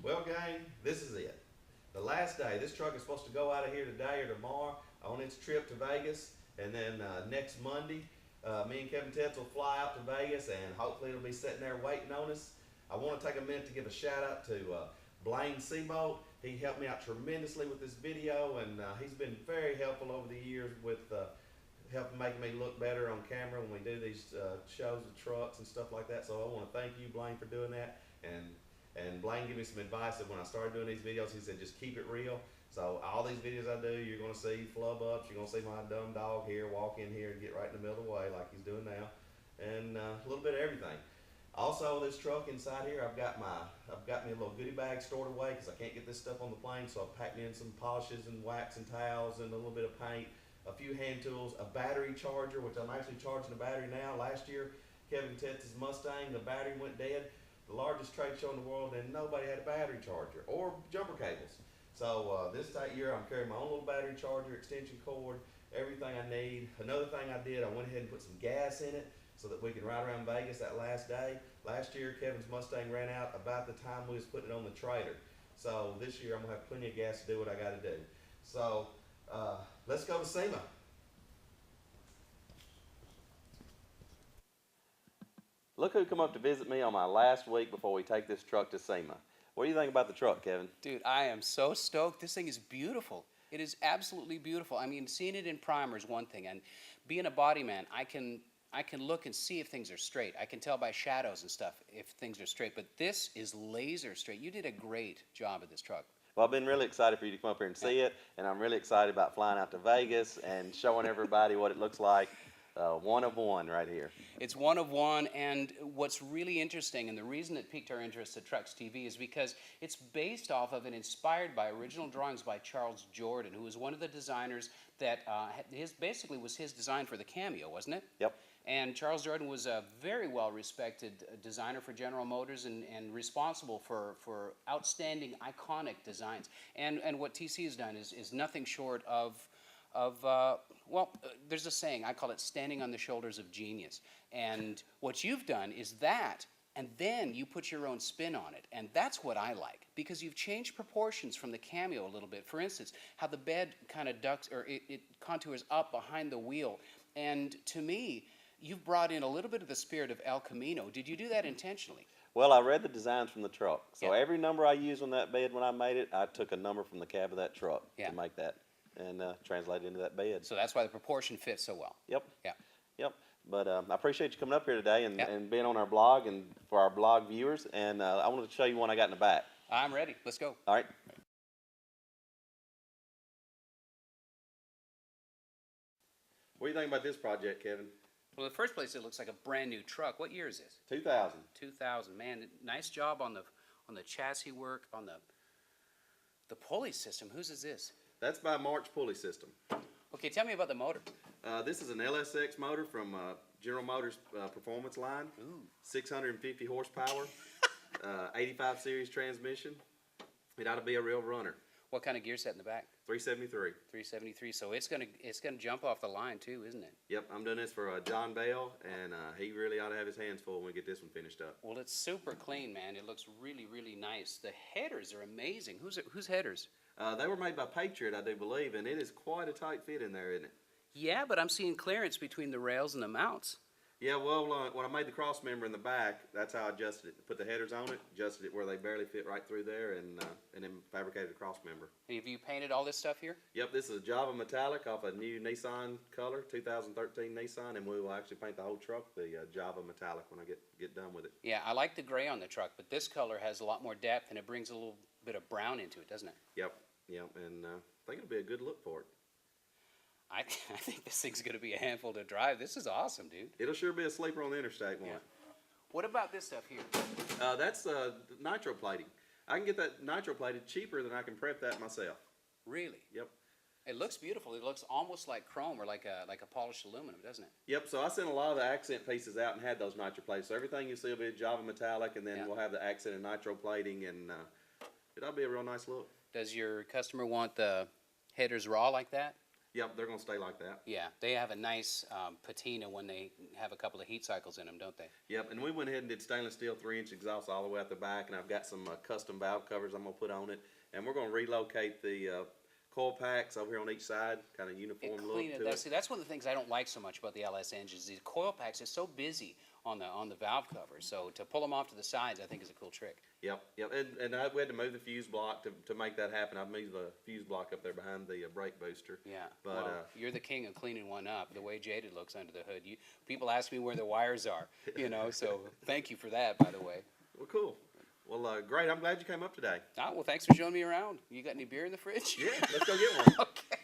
Well, gang, this is it. The last day. This truck is supposed to go out of here today or tomorrow on its trip to Vegas, and then next Monday, me and Kevin Tetz will fly out to Vegas, and hopefully it'll be sitting there waiting on us. I want to take a minute to give a shout out to Blaine Seabolt. He helped me out tremendously with this video, and he's been very helpful over the years with helping making me look better on camera when we do these shows with trucks and stuff like that. So I want to thank you, Blaine, for doing that. And Blaine gave me some advice that when I started doing these videos, he said just keep it real. So all these videos I do, you're going to see flub ups, you're going to see my dumb dog here walk in here and get right in the middle of the way like he's doing now, and a little bit of everything. Also, this truck inside here, I've got me a little goodie bag stored away because I can't get this stuff on the plane. So I've packed in some polishes and wax and towels and a little bit of paint, a few hand tools, a battery charger, which I'm actually charging the battery now. Last year, Kevin Tetz's Mustang, the battery went dead. The largest trade show in the world, and nobody had a battery charger or jumper cables. So this year I'm carrying my own little battery charger, extension cord, everything I need. Another thing I did, I went ahead and put some gas in it so that we can ride around Vegas that last day. Last year Kevin's Mustang ran out about the time we was putting it on the trailer. So this year I'm gonna have plenty of gas to do what I gotta do. So let's go to SEMA. Look who come up to visit me on my last week before we take this truck to SEMA. What do you think about the truck, Kevin? Dude, I am so stoked. This thing is beautiful. It is absolutely beautiful. I mean, seeing it in primer is one thing, and being a body man, I can look and see if things are straight. I can tell by shadows and stuff if things are straight, but this is laser straight. You did a great job of this truck. Well, I've been really excited for you to come up here and see it, and I'm really excited about flying out to Vegas and showing everybody what it looks like. One of one right here. It's one of one, and what's really interesting, and the reason it piqued our interest at Trucks TV is because it's based off of and inspired by original drawings by Charles Jordan, who was one of the designers that basically was his design for the Cameo, wasn't it? Yep. And Charles Jordan was a very well-respected designer for General Motors and responsible for outstanding, iconic designs. And what TC has done is nothing short of there's a saying, I call it standing on the shoulders of genius. And what you've done is that, and then you put your own spin on it. And that's what I like, because you've changed proportions from the Cameo a little bit. For instance, how the bed kind of ducks, or it contours up behind the wheel. And to me, you've brought in a little bit of the spirit of El Camino. Did you do that intentionally? Well, I read the designs from the truck. So every number I used on that bed when I made it, I took a number from the cab of that truck to make that. And translate it into that bed. So that's why the proportion fits so well. Yep. Yeah. Yep. But I appreciate you coming up here today and being on our blog and for our blog viewers. And I wanted to show you one I got in the back. I'm ready. Let's go. All right. What do you think about this project, Kevin? Well, in the first place, it looks like a brand new truck. What year is this? 2000. 2000. Man, nice job on the chassis work, on the pulley system. Whose is this? That's by March Pulley System. Okay, tell me about the motor. This is an LSX motor from General Motors Performance line. Ooh. 650 horsepower, 85 series transmission. It ought to be a real runner. What kind of gear set in the back? 373. 373. So it's gonna jump off the line too, isn't it? Yep, I'm doing this for John Bell, and he really ought to have his hands full when we get this one finished up. Well, it's super clean, man. It looks really, really nice. The headers are amazing. Whose headers? They were made by Patriot, I do believe, and it is quite a tight fit in there, isn't it? Yeah, but I'm seeing clearance between the rails and the mounts. Yeah, well, when I made the cross member in the back, that's how I adjusted it. Put the headers on it, adjusted it where they barely fit right through there, and then fabricated a cross member. And have you painted all this stuff here? Yep, this is a Java Metallic off a new Nissan color, 2013 Nissan, and we will actually paint the whole truck the Java Metallic when I get done with it. Yeah, I like the gray on the truck, but this color has a lot more depth, and it brings a little bit of brown into it, doesn't it? Yep, and I think it'll be a good look for it. I think this thing's going to be a handful to drive. This is awesome, dude. It'll sure be a sleeper on the interstate, won't it? What about this stuff here? That's nitro plating. I can get that nitro plated cheaper than I can prep that myself. Really? Yep. It looks beautiful. It looks almost like chrome or like a polished aluminum, doesn't it? Yep, so I sent a lot of the accent pieces out and had those nitro plates. So everything you see will be Java Metallic, and then we'll have the accent and nitro plating, and it'll be a real nice look. Does your customer want the headers raw like that? Yep, they're gonna stay like that. Yeah, they have a nice patina when they have a couple of heat cycles in them, don't they? Yep, and we went ahead and did stainless steel 3-inch exhaust all the way out the back, and I've got some custom valve covers I'm gonna put on it, and we're gonna relocate the coil packs over here on each side, kind of uniform look Clean to it. it. See, that's one of the things I don't like so much about the LS engines. These coil packs are so busy on the valve covers. So to pull them off to the sides, I think is a cool trick. Yep, and we had to move the fuse block to make that happen. I've moved the fuse block up there behind the brake booster. Yeah, But well, you're the king of cleaning one up. The way Jaded looks under the hood. People ask me where the wires are. So thank you for that, by the way. well, cool. Well, great. I'm glad you came up today. Well, thanks for showing me around. You got any beer in the fridge? Yeah, let's go get one. Okay.